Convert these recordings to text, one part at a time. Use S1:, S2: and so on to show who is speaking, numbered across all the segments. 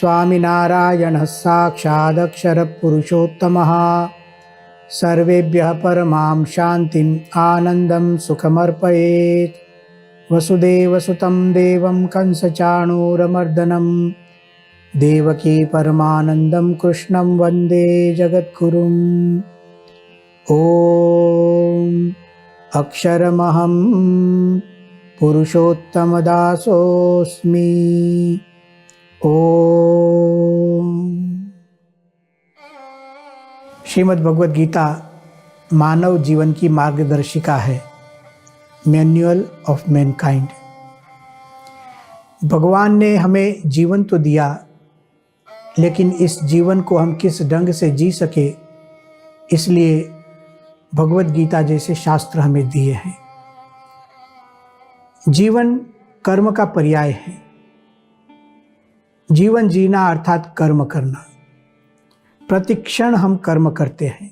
S1: स्वामिनारायणः साक्षादक्षरपुरुषोत्तमः सर्वेभ्यः परमां शान्तिम् आनन्दं सुखमर्पयेत्। वसुदेवसुतं देवं कंसचाणूरमर्दनं देवकी परमानन्दं कृष्णं वन्दे जगद्गुरुम्। ॐ अक्षरमहं पुरुषोत्तमदासोऽस्मि। ओम। श्रीमद् भगवद गीता मानव जीवन की मार्गदर्शिका है, मैन्युअल ऑफ मैनकाइंड। भगवान ने हमें जीवन तो दिया, लेकिन इस जीवन को हम किस ढंग से जी सके, इसलिए भगवद गीता जैसे शास्त्र हमें दिए हैं। जीवन कर्म का पर्याय है। जीवन जीना अर्थात कर्म करना। प्रतिक्षण हम कर्म करते हैं।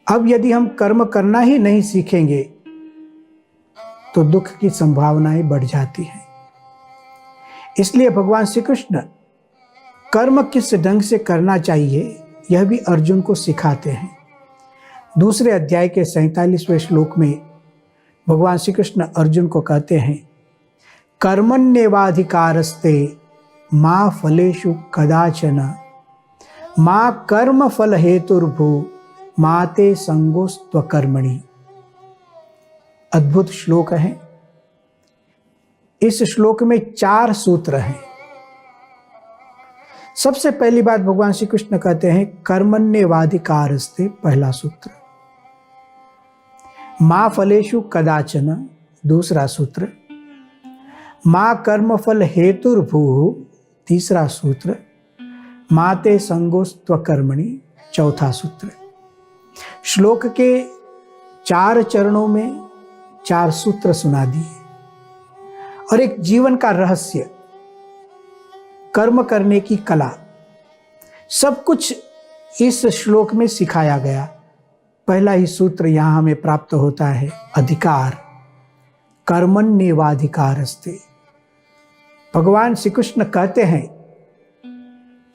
S1: अब यदि हम कर्म करना ही नहीं सीखेंगे तो दुख की संभावनाएं बढ़ जाती हैं। इसलिए भगवान श्री कृष्ण कर्म किस ढंग से करना चाहिए यह भी अर्जुन को सिखाते हैं। दूसरे अध्याय के 47वें श्लोक में भगवान श्री कृष्ण अर्जुन को कहते हैं, कर्मण्येवाधिकारस्ते मा फलेषु कदाचन मा कर्म फल हेतुर्भू माते संगोस्त्वकर्मणि। अद्भुत श्लोक है। इस श्लोक में 4 सूत्र हैं। सबसे पहली बात भगवान श्री कृष्ण कहते हैं कर्मण्येवाधिकारस्ते, पहला सूत्र। मा फलेषु कदाचन, दूसरा सूत्र। मा कर्मफल हेतुर्भू, तीसरा सूत्र। माते संगोस्त्वकर्मणि, चौथा सूत्र। श्लोक के 4 चरणों में 4 सूत्र सुना दिए और एक जीवन का रहस्य, कर्म करने की कला, सब कुछ इस श्लोक में सिखाया गया। पहला ही सूत्र यहां हमें प्राप्त होता है, अधिकार। कर्मण्येवाधिकारस्ते। भगवान श्री कृष्ण कहते हैं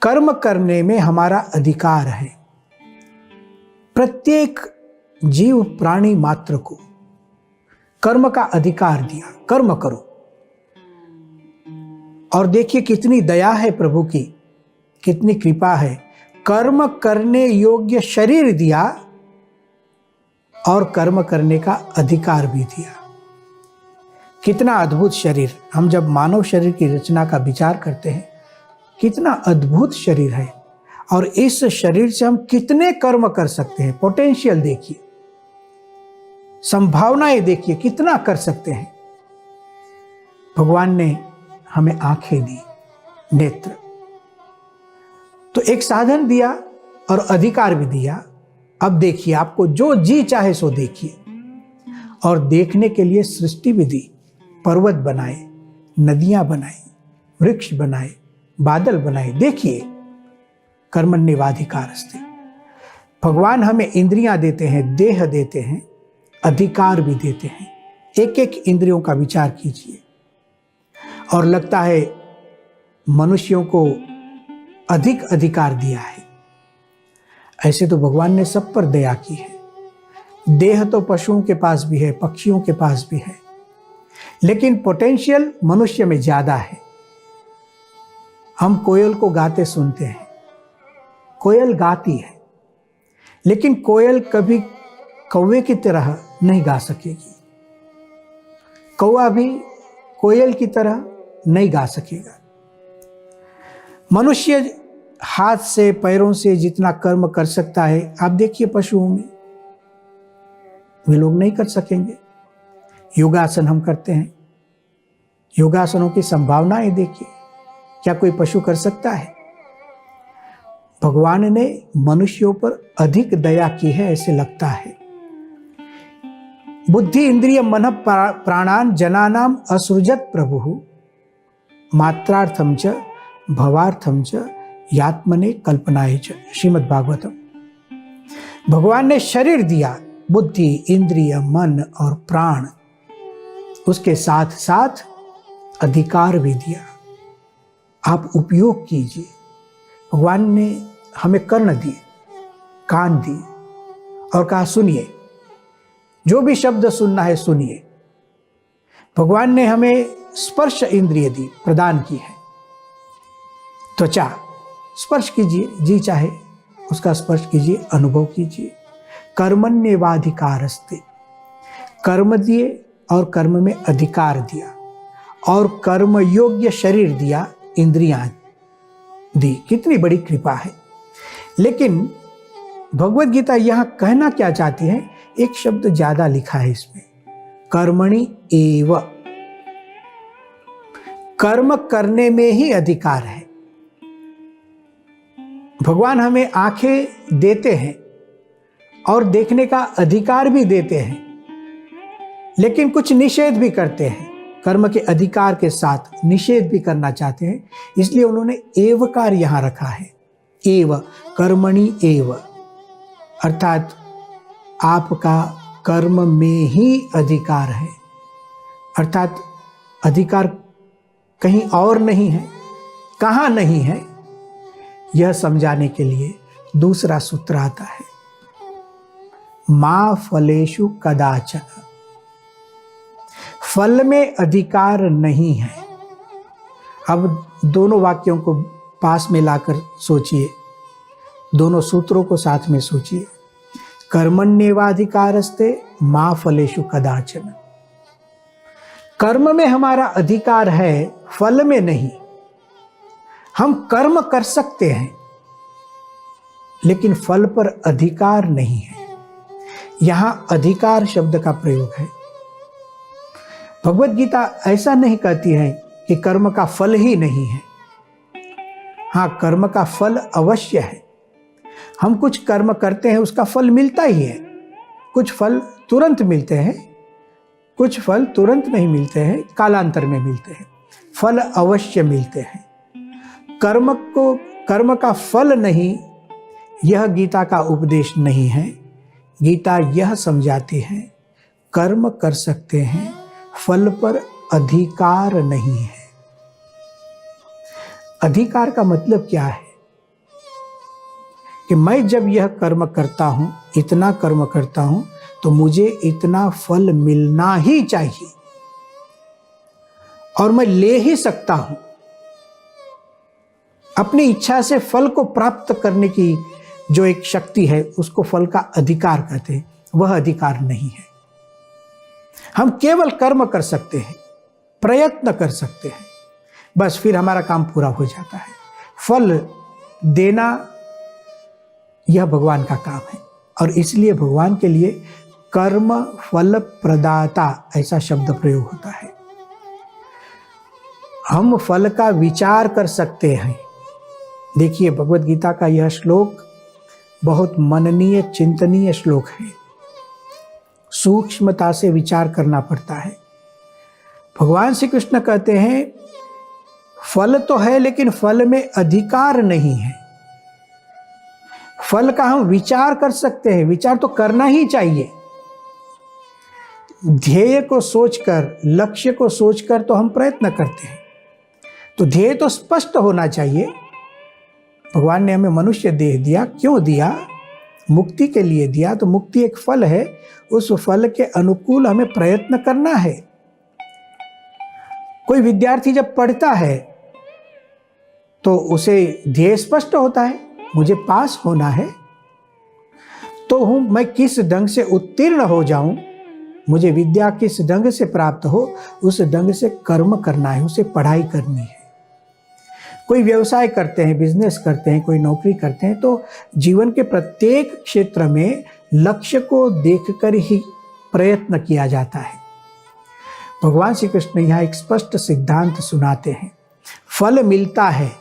S1: कर्म करने में हमारा अधिकार है। प्रत्येक जीव प्राणी मात्र को कर्म का अधिकार दिया, कर्म करो। और देखिए कितनी दया है प्रभु की, कितनी कृपा है। कर्म करने योग्य शरीर दिया और कर्म करने का अधिकार भी दिया। कितना अद्भुत शरीर। हम जब मानव शरीर की रचना का विचार करते हैं, कितना अद्भुत शरीर है और इस शरीर से हम कितने कर्म कर सकते हैं। पोटेंशियल देखिए, संभावनाएं देखिए, कितना कर सकते हैं। भगवान ने हमें आंखें दी, नेत्र, तो एक साधन दिया और अधिकार भी दिया। अब देखिए, आपको जो जी चाहे सो देखिए। और देखने के लिए सृष्टि भी दी। पर्वत बनाए, नदियां बनाई, वृक्ष बनाए, बादल बनाए। देखिए, कर्मण्येवाधिकारस्ते। भगवान हमें इंद्रियां देते हैं, देह देते हैं, अधिकार भी देते हैं। एक एक इंद्रियों का विचार कीजिए और लगता है मनुष्यों को अधिक अधिकार दिया है। ऐसे तो भगवान ने सब पर दया की है। देह तो पशुओं के पास भी है, पक्षियों के पास भी है, लेकिन पोटेंशियल मनुष्य में ज्यादा है। हम कोयल को गाते सुनते हैं, कोयल गाती है, लेकिन कोयल कभी कौवे की तरह नहीं गा सकेगी। कौवा भी कोयल की तरह नहीं गा सकेगा। मनुष्य हाथ से पैरों से जितना कर्म कर सकता है, आप देखिए पशुओं में, वे लोग नहीं कर सकेंगे। योगासन हम करते हैं, योगासनों की संभावनाएं देखिए, क्या कोई पशु कर सकता है? भगवान ने मनुष्यों पर अधिक दया की है, ऐसे लगता है। बुद्धि इंद्रिय मन प्राणान जनानाम असृजत प्रभु मात्रार्थम च भवार्थम च यात्मने कल्पनाए च। श्रीमद् भागवतम। भगवान ने शरीर दिया, बुद्धि इंद्रिय मन और प्राण, उसके साथ साथ अधिकार भी दिया। आप उपयोग कीजिए। भगवान ने हमें कर्ण दिए, कान दिए और कहा सुनिए, जो भी शब्द सुनना है सुनिए। भगवान ने हमें स्पर्श इंद्रिय दी, प्रदान की है। त्वचा, स्पर्श कीजिए, जी चाहे उसका स्पर्श कीजिए, अनुभव कीजिए। कर्मण्येवाधिकारस्ते, कर्म दिए और कर्म में अधिकार दिया और कर्म योग्य शरीर दिया, इंद्रियां दी। कितनी बड़ी कृपा है। लेकिन भगवत गीता यहां कहना क्या चाहती है? एक शब्द ज्यादा लिखा है इसमें, कर्मणि एव। कर्म करने में ही अधिकार है। भगवान हमें आंखें देते हैं और देखने का अधिकार भी देते हैं, लेकिन कुछ निषेध भी करते हैं। कर्म के अधिकार के साथ निषेध भी करना चाहते हैं, इसलिए उन्होंने एवकार यहां रखा है। एव, कर्मणि एव, अर्थात आपका कर्म में ही अधिकार है, अर्थात अधिकार कहीं और नहीं है। कहाँ नहीं है, यह समझाने के लिए दूसरा सूत्र आता है, मा फलेषु कदाचन। फल में अधिकार नहीं है। अब दोनों वाक्यों को पास में लाकर सोचिए, दोनों सूत्रों को साथ में सोचिए। कर्मण्येवाधिकारस्ते मा फलेषु कदाचन। कर्म में हमारा अधिकार है, फल में नहीं। हम कर्म कर सकते हैं, लेकिन फल पर अधिकार नहीं है। यहां अधिकार शब्द का प्रयोग है। भगवत गीता ऐसा नहीं कहती है कि कर्म का फल ही नहीं है। हाँ, कर्म का फल अवश्य है। हम कुछ कर्म करते हैं, उसका फल मिलता ही है। कुछ फल तुरंत मिलते हैं, कुछ फल तुरंत नहीं मिलते हैं, कालांतर में मिलते हैं। फल अवश्य मिलते हैं। कर्म का फल नहीं, यह गीता का उपदेश नहीं है। गीता यह समझाती है, कर्म कर सकते हैं, फल पर अधिकार नहीं है। अधिकार का मतलब क्या है? कि मैं जब यह कर्म करता हूं, इतना कर्म करता हूं, तो मुझे इतना फल मिलना ही चाहिए और मैं ले ही सकता हूं। अपनी इच्छा से फल को प्राप्त करने की जो एक शक्ति है, उसको फल का अधिकार कहते हैं। वह अधिकार नहीं है। हम केवल कर्म कर सकते हैं, प्रयत्न कर सकते हैं, बस फिर हमारा काम पूरा हो जाता है। फल देना यह भगवान का काम है, और इसलिए भगवान के लिए कर्म फल प्रदाता ऐसा शब्द प्रयोग होता है। हम फल का विचार कर सकते हैं। देखिए, भगवत गीता का यह श्लोक बहुत मननीय, चिंतनीय श्लोक है। सूक्ष्मता से विचार करना पड़ता है। भगवान श्री कृष्ण कहते हैं, फल तो है लेकिन फल में अधिकार नहीं है। फल का हम विचार कर सकते हैं, विचार तो करना ही चाहिए। ध्येय को सोचकर, लक्ष्य को सोचकर तो हम प्रयत्न करते हैं, तो ध्येय तो स्पष्ट होना चाहिए। भगवान ने हमें मनुष्य देह दिया, क्यों दिया? मुक्ति के लिए दिया। तो मुक्ति एक फल है, उस फल के अनुकूल हमें प्रयत्न करना है। कोई विद्यार्थी जब पढ़ता है तो उसे ध्येय स्पष्ट होता है, मुझे पास होना है, तो मैं किस ढंग से उत्तीर्ण हो जाऊं, मुझे विद्या किस ढंग से प्राप्त हो, उस ढंग से कर्म करना है, उसे पढ़ाई करनी है। कोई व्यवसाय करते हैं, बिजनेस करते हैं, कोई नौकरी करते हैं, तो जीवन के प्रत्येक क्षेत्र में लक्ष्य को देखकर ही प्रयत्न किया जाता है। भगवान श्री कृष्ण यहाँ एक स्पष्ट सिद्धांत सुनाते हैं, फल मिलता है,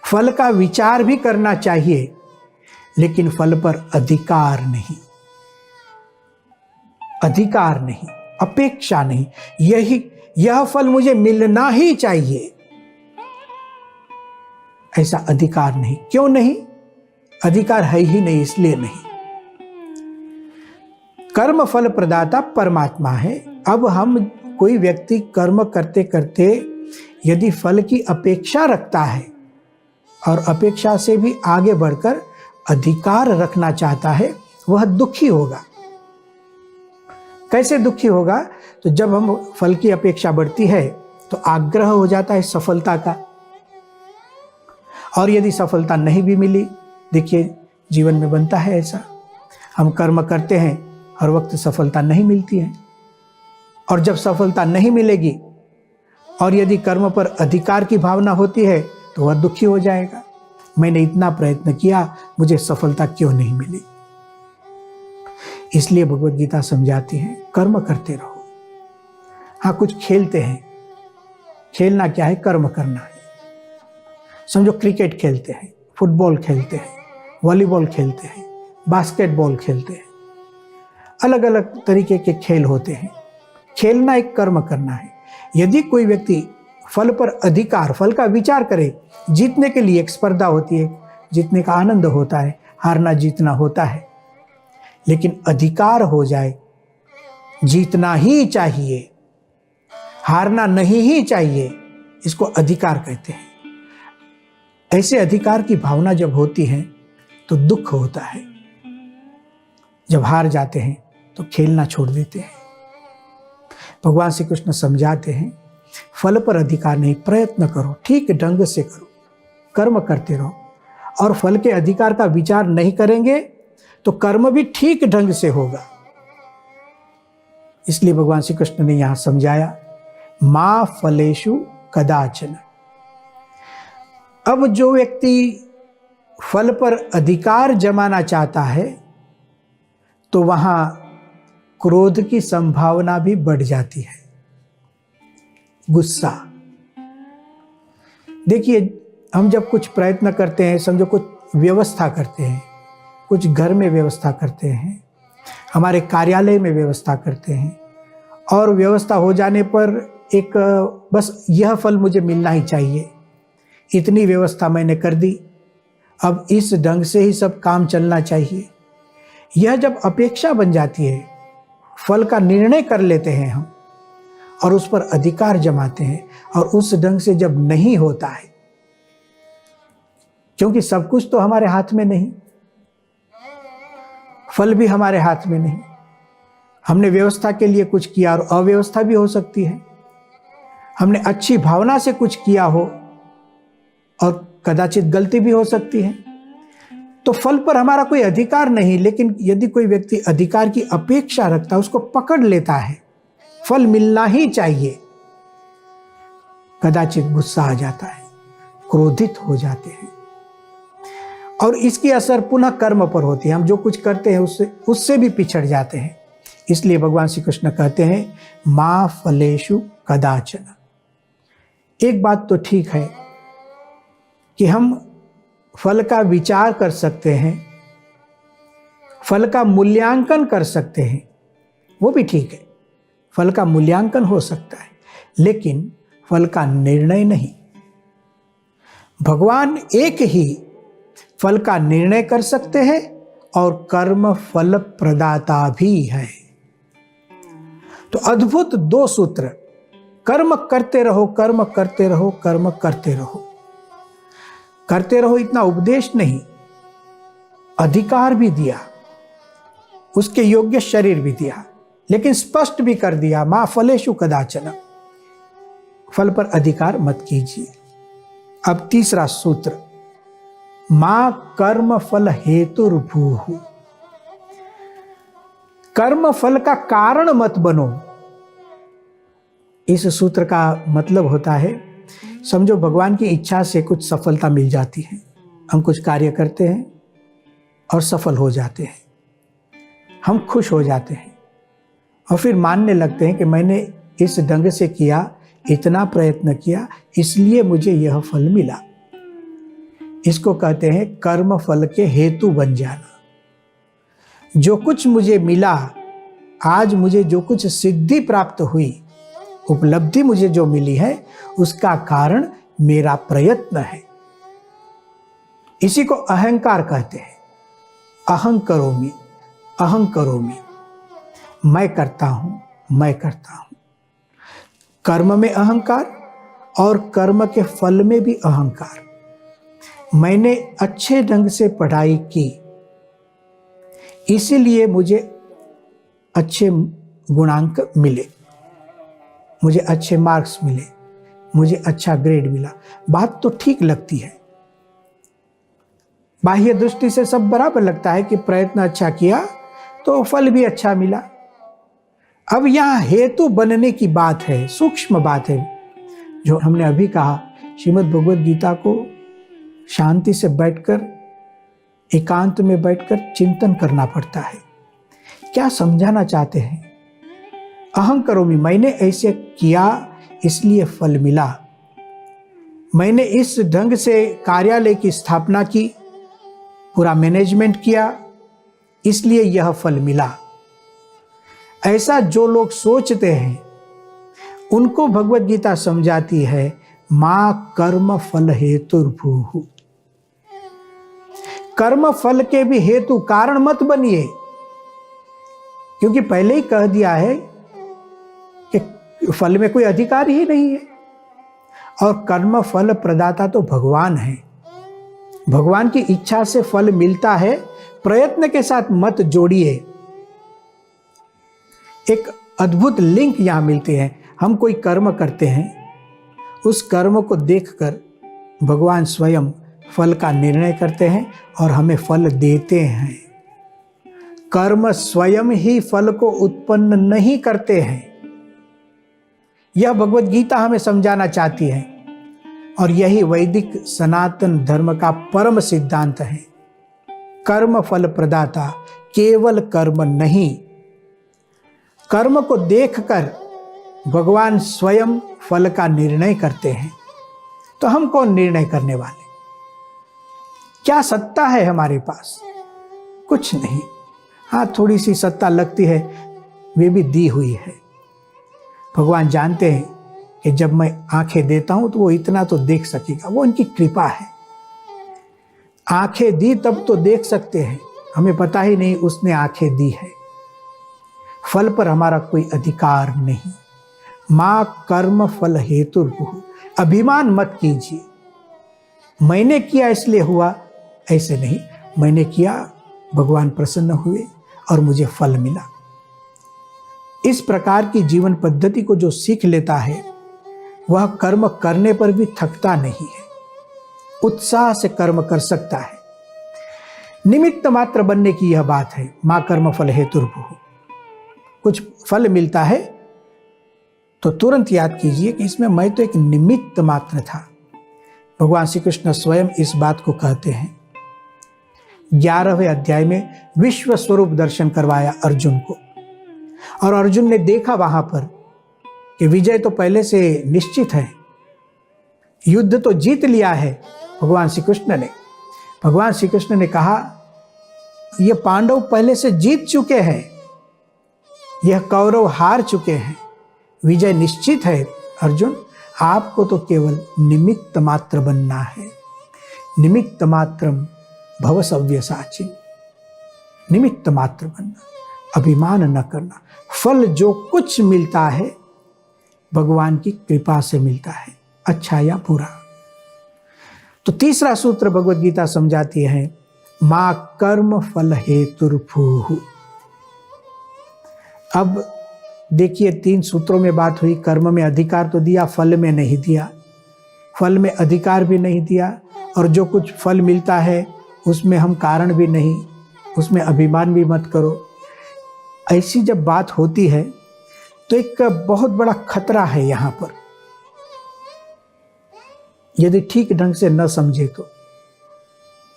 S1: फल का विचार भी करना चाहिए, लेकिन फल पर अधिकार नहीं, अधिकार नहीं, अपेक्षा नहीं। यह फल मुझे मिलना ही चाहिए, ऐसा अधिकार नहीं। क्यों नहीं? अधिकार है ही नहीं, इसलिए नहीं। कर्म फल प्रदाता परमात्मा है। अब हम, कोई व्यक्ति कर्म करते करते यदि फल की अपेक्षा रखता है और अपेक्षा से भी आगे बढ़कर अधिकार रखना चाहता है, वह दुखी होगा। कैसे दुखी होगा? तो जब हम फल की अपेक्षा बढ़ती है तो आग्रह हो जाता है सफलता का, और यदि सफलता नहीं भी मिली, देखिए जीवन में बनता है ऐसा, हम कर्म करते हैं, हर वक्त सफलता नहीं मिलती है, और जब सफलता नहीं मिलेगी और यदि कर्म पर अधिकार की भावना होती है तो वह दुखी हो जाएगा। मैंने इतना प्रयत्न किया, मुझे सफलता क्यों नहीं मिली? इसलिए भगवद गीता समझाती है कर्म करते रहो। हाँ, कुछ खेलते हैं, खेलना क्या है? कर्म करना है। समझो क्रिकेट खेलते हैं, फुटबॉल खेलते हैं, वॉलीबॉल खेलते हैं, बास्केटबॉल खेलते हैं, अलग अलग तरीके के खेल होते हैं। खेलना एक कर्म करना है। यदि कोई व्यक्ति फल पर अधिकार, फल का विचार करे, जीतने के लिए एक स्पर्धा होती है, जीतने का आनंद होता है, हारना जीतना होता है, लेकिन अधिकार हो जाए, जीतना ही चाहिए, हारना नहीं ही चाहिए, इसको अधिकार कहते हैं। ऐसे अधिकार की भावना जब होती है तो दुख होता है। जब हार जाते हैं तो खेलना छोड़ देते हैं। भगवान श्री कृष्ण समझाते हैं फल पर अधिकार नहीं, प्रयत्न करो, ठीक ढंग से करो, कर्म करते रहो, और फल के अधिकार का विचार नहीं करेंगे तो कर्म भी ठीक ढंग से होगा। इसलिए भगवान श्री कृष्ण ने यहां समझाया मा फलेषु कदाचन। अब जो व्यक्ति फल पर अधिकार जमाना चाहता है तो वहां क्रोध की संभावना भी बढ़ जाती है, गुस्सा। देखिए, हम जब कुछ प्रयत्न करते हैं, समझो कुछ व्यवस्था करते हैं, कुछ घर में व्यवस्था करते हैं, हमारे कार्यालय में व्यवस्था करते हैं, और व्यवस्था हो जाने पर एक बस यह फल मुझे मिलना ही चाहिए, इतनी व्यवस्था मैंने कर दी, अब इस ढंग से ही सब काम चलना चाहिए। यह जब अपेक्षा बन जाती है, फल का निर्णय कर लेते हैं हम और उस पर अधिकार जमाते हैं, और उस ढंग से जब नहीं होता है, क्योंकि सब कुछ तो हमारे हाथ में नहीं, फल भी हमारे हाथ में नहीं। हमने व्यवस्था के लिए कुछ किया और अव्यवस्था भी हो सकती है। हमने अच्छी भावना से कुछ किया हो और कदाचित गलती भी हो सकती है। तो फल पर हमारा कोई अधिकार नहीं, लेकिन यदि कोई व्यक्ति अधिकार की अपेक्षा रखता है, उसको पकड़ लेता है, फल मिलना ही चाहिए, कदाचित गुस्सा आ जाता है, क्रोधित हो जाते हैं, और इसकी असर पुनः कर्म पर होती है। हम जो कुछ करते हैं उससे भी पिछड़ जाते हैं। इसलिए भगवान श्री कृष्ण कहते हैं मा फलेषु कदाचन। एक बात तो ठीक है कि हम फल का विचार कर सकते हैं, फल का मूल्यांकन कर सकते हैं, वो भी ठीक है, फल का मूल्यांकन हो सकता है, लेकिन फल का निर्णय नहीं। भगवान एक ही फल का निर्णय कर सकते हैं और कर्म फल प्रदाता भी है। तो अद्भुत दो सूत्र, कर्म करते रहो, कर्म करते रहो, कर्म करते रहो। करते रहो इतना उपदेश नहीं, अधिकार भी दिया, उसके योग्य शरीर भी दिया, लेकिन स्पष्ट भी कर दिया मा फलेषु कदाचन, फल पर अधिकार मत कीजिए। अब तीसरा सूत्र, मा कर्म फल हेतुर्भूः, कर्म फल का कारण मत बनो। इस सूत्र का मतलब होता है, समझो भगवान की इच्छा से कुछ सफलता मिल जाती है, हम कुछ कार्य करते हैं और सफल हो जाते हैं, हम खुश हो जाते हैं और फिर मानने लगते हैं कि मैंने इस ढंग से किया, इतना प्रयत्न किया, इसलिए मुझे यह फल मिला। इसको कहते हैं कर्म फल के हेतु बन जाना। जो कुछ मुझे मिला, आज मुझे जो कुछ सिद्धि प्राप्त हुई, उपलब्धि मुझे जो मिली है, उसका कारण मेरा प्रयत्न है। इसी को अहंकार कहते हैं। अहं करोमि, अहं करोमि, मैं करता हूं, मैं करता हूं। कर्म में अहंकार और कर्म के फल में भी अहंकार। मैंने अच्छे ढंग से पढ़ाई की, इसीलिए मुझे अच्छे गुणांक मिले, मुझे अच्छे मार्क्स मिले, मुझे अच्छा ग्रेड मिला। बात तो ठीक लगती है, बाह्य दृष्टि से सब बराबर लगता है कि प्रयत्न अच्छा किया तो फल भी अच्छा मिला। अब यहाँ हेतु बनने की बात है, सूक्ष्म बात है। जो हमने अभी कहा, श्रीमद् भगवद गीता को शांति से बैठकर, एकांत में बैठकर चिंतन करना पड़ता है। क्या समझाना चाहते हैं? अहं करोमि, मैंने ऐसे किया इसलिए फल मिला। मैंने इस ढंग से कार्यालय की स्थापना की, पूरा मैनेजमेंट किया, इसलिए यह फल मिला। ऐसा जो लोग सोचते हैं उनको भगवद गीता समझाती है, मां कर्म फल हेतुर्भूः। कर्म फल के भी हेतु कारण मत बनिए, क्योंकि पहले ही कह दिया है कि फल में कोई अधिकार ही नहीं है। और कर्म फल प्रदाता तो भगवान है, भगवान की इच्छा से फल मिलता है, प्रयत्न के साथ मत जोड़िए। एक अद्भुत लिंक यहां मिलते हैं। हम कोई कर्म करते हैं, उस कर्म को देखकर भगवान स्वयं फल का निर्णय करते हैं और हमें फल देते हैं। कर्म स्वयं ही फल को उत्पन्न नहीं करते हैं, यह भगवद गीता हमें समझाना चाहती है। और यही वैदिक सनातन धर्म का परम सिद्धांत है। कर्म फल प्रदाता केवल कर्म नहीं, कर्म को देखकर भगवान स्वयं फल का निर्णय करते हैं। तो हम कौन निर्णय करने वाले? क्या सत्ता है हमारे पास? कुछ नहीं। हाँ, थोड़ी सी सत्ता लगती है, वे भी दी हुई है। भगवान जानते हैं कि जब मैं आंखें देता हूं तो वो इतना तो देख सकेगा, वो उनकी कृपा है। आंखें दी तब तो देख सकते हैं, हमें पता ही नहीं उसने आंखें दी है। फल पर हमारा कोई अधिकार नहीं। मां कर्म फल हेतुर्भुः। अभिमान मत कीजिए, मैंने किया इसलिए हुआ, ऐसे नहीं। मैंने किया, भगवान प्रसन्न हुए और मुझे फल मिला। इस प्रकार की जीवन पद्धति को जो सीख लेता है वह कर्म करने पर भी थकता नहीं है, उत्साह से कर्म कर सकता है। निमित्त मात्र बनने की यह बात है। मां कर्म फल हेतुर्भुः। कुछ फल मिलता है तो तुरंत याद कीजिए कि इसमें मैं तो एक निमित्त मात्र था। भगवान श्री कृष्ण स्वयं इस बात को कहते हैं। 11वें अध्याय में विश्व स्वरूप दर्शन करवाया अर्जुन को, और अर्जुन ने देखा वहां पर कि विजय तो पहले से निश्चित है, युद्ध तो जीत लिया है भगवान श्री कृष्ण ने। भगवान श्री कृष्ण ने कहा, ये पांडव पहले से जीत चुके हैं, यह कौरव हार चुके हैं, विजय निश्चित है। अर्जुन, आपको तो केवल निमित्त मात्र बनना है। निमित्त मात्रम भव सव्यसाचिन। निमित्त मात्र बनना, अभिमान न करना। फल जो कुछ मिलता है भगवान की कृपा से मिलता है, अच्छा या बुरा। तो तीसरा सूत्र भगवद गीता समझाती है, मां कर्म फल हेतुर्भुः। अब देखिए, 3 सूत्रों में बात हुई। कर्म में अधिकार तो दिया, फल में नहीं दिया। फल में अधिकार भी नहीं दिया, और जो कुछ फल मिलता है उसमें हम कारण भी नहीं, उसमें अभिमान भी मत करो। ऐसी जब बात होती है तो एक बहुत बड़ा खतरा है यहाँ पर, यदि ठीक ढंग से न समझे तो।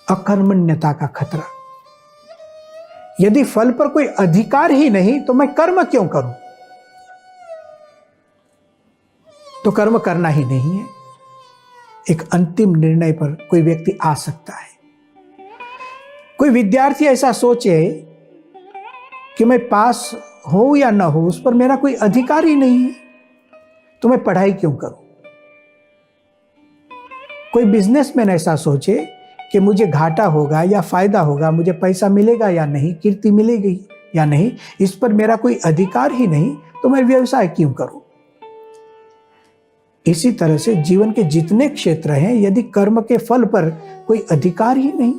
S1: अकर्मण्यता का खतरा। यदि फल पर कोई अधिकार ही नहीं तो मैं कर्म क्यों करूं? तो कर्म करना ही नहीं है। एक अंतिम निर्णय पर कोई व्यक्ति आ सकता है। कोई विद्यार्थी ऐसा सोचे कि मैं पास हो या ना हो, उस पर मेरा कोई अधिकार ही नहीं है, तो मैं पढ़ाई क्यों करूं? कोई बिजनेसमैन ऐसा सोचे कि मुझे घाटा होगा या फायदा होगा, मुझे पैसा मिलेगा या नहीं, कीर्ति मिलेगी या नहीं, इस पर मेरा कोई अधिकार ही नहीं, तो मैं व्यवसाय क्यों करूं? इसी तरह से जीवन के जितने क्षेत्र हैं, यदि कर्म के फल पर कोई अधिकार ही नहीं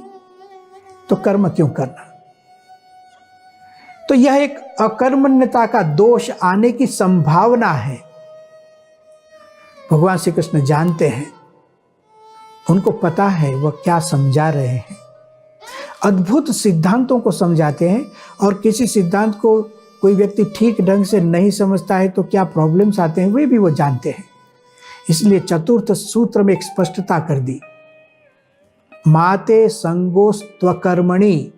S1: तो कर्म क्यों करना। तो यह एक अकर्मण्यता का दोष आने की संभावना है। भगवान श्री कृष्ण जानते हैं, उनको पता है वह क्या समझा रहे हैं। अद्भुत सिद्धांतों को समझाते हैं, और किसी सिद्धांत को कोई व्यक्ति ठीक ढंग से नहीं समझता है तो क्या प्रॉब्लम्स आते हैं वे भी वो जानते हैं। इसलिए चतुर्थ सूत्र में एक स्पष्टता कर दी, माते संगोस्त्वकर्मणि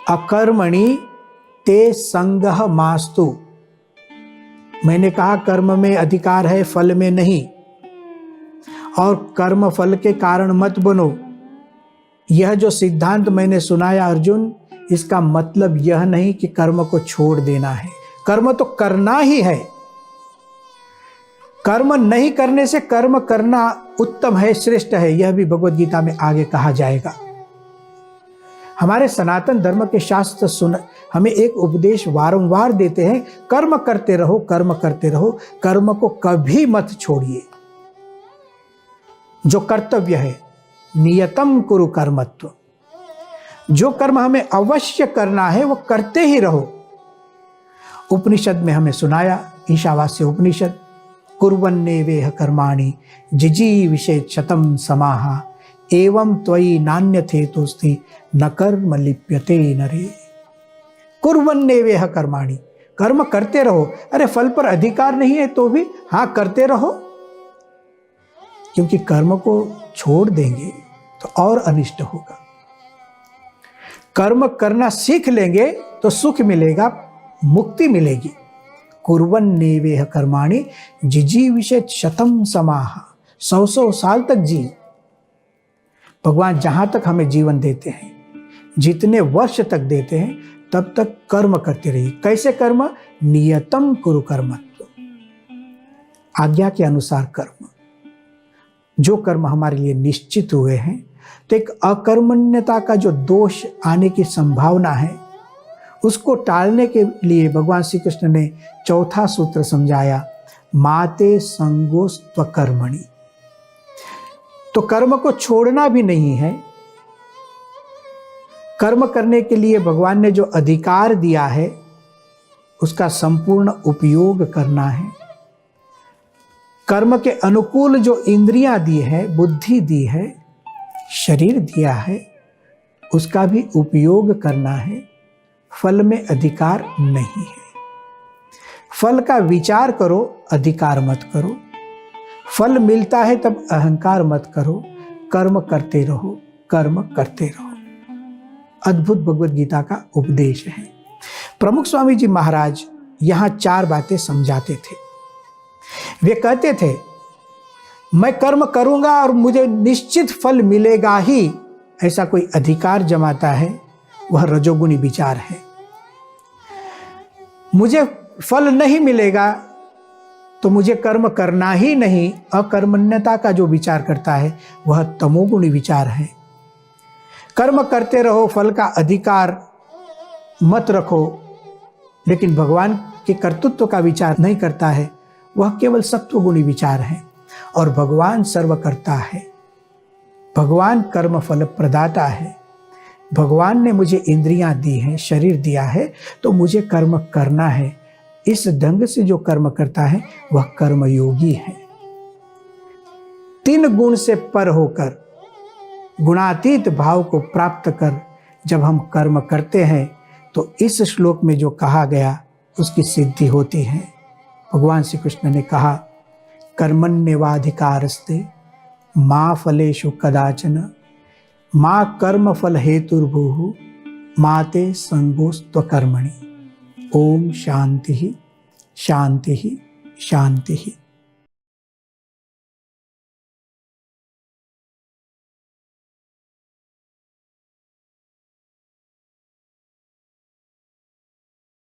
S1: अकर्मणि ते संगः मास्तु। मैंने कहा कर्म में अधिकार है, फल में नहीं, और कर्म फल के कारण मत बनो। यह जो सिद्धांत मैंने सुनाया अर्जुन, इसका मतलब यह नहीं कि कर्म को छोड़ देना है। कर्म तो करना ही है। कर्म नहीं करने से कर्म करना उत्तम है, श्रेष्ठ है। यह भी भगवद गीता में आगे कहा जाएगा। हमारे सनातन धर्म के शास्त्र हमें एक उपदेश वारंवार देते हैं, कर्म करते रहो, कर्म करते रहो, कर्म को कभी मत छोड़िए। जो कर्तव्य है, नियतम कुरु कर्मत्व, जो कर्म हमें अवश्य करना है वो करते ही रहो। उपनिषद में हमें सुनाया, ईशावास्य उपनिषद, कुर्वन्नेवेह कर्माणि जिजीविषेत् शतं समाः एवं त्वयि नान्यथेतोस्ति न कर्म लिप्यते नरे। कुर्वन्नेवेह कर्माणि, कर्म करते रहो। अरे फल पर अधिकार नहीं है तो भी हाँ करते रहो, क्योंकि कर्म को छोड़ देंगे तो और अनिष्ट होगा। कर्म करना सीख लेंगे तो सुख मिलेगा, मुक्ति मिलेगी। कुर्वन्नेवेह कर्माणि जिजीविषेत् शतं समाः, 100 साल तक जी। भगवान जहां तक हमें जीवन देते हैं, जितने वर्ष तक देते हैं, तब तक कर्म करते रहिए। कैसे कर्म? नियतम कुरु कर्मत्व, आज्ञा के अनुसार कर्म। जो कर्म हमारे लिए निश्चित हुए हैं, तो एक अकर्मण्यता का जो दोष आने की संभावना है, उसको टालने के लिए भगवान श्री कृष्ण ने चौथा सूत्र समझाया, माते संगोस्त्वकर्मणि। तो कर्म को छोड़ना भी नहीं है, कर्म करने के लिए भगवान ने जो अधिकार दिया है उसका संपूर्ण उपयोग करना है। कर्म के अनुकूल जो इंद्रियां दी है, बुद्धि दी है, शरीर दिया है, उसका भी उपयोग करना है। फल में अधिकार नहीं है। फल का विचार करो, अधिकार मत करो। फल मिलता है तब अहंकार मत करो। कर्म करते रहो, कर्म करते रहो। अद्भुत भगवद गीता का उपदेश है। प्रमुख स्वामी जी महाराज यहां 4 बातें समझाते थे। वे कहते थे, मैं कर्म करूंगा और मुझे निश्चित फल मिलेगा ही, ऐसा कोई अधिकार जमाता है, वह रजोगुणी विचार है। मुझे फल नहीं मिलेगा तो मुझे कर्म करना ही नहीं, अकर्मण्यता का जो विचार करता है वह तमोगुणी विचार है। कर्म करते रहो, फल का अधिकार मत रखो, लेकिन भगवान के कर्तृत्व का विचार नहीं करता है, वह केवल सत्वगुणी विचार है। और भगवान सर्वकर्ता है, भगवान कर्म फल प्रदाता है। भगवान ने मुझे इंद्रियां दी हैं, शरीर दिया है, तो मुझे कर्म करना है। इस ढंग से जो कर्म करता है वह कर्मयोगी है। 3 गुण से पर होकर गुणातीत भाव को प्राप्त कर जब हम कर्म करते हैं तो इस श्लोक में जो कहा गया उसकी सिद्धि होती है। भगवान श्री कृष्ण ने कहा, कर्मण्येवाधिकारस्ते मा फलेषु कदाचन मा कर्म फल हेतुर्भुः माते संगोस्त्वकर्मणि। ओम शांति शांति शांति।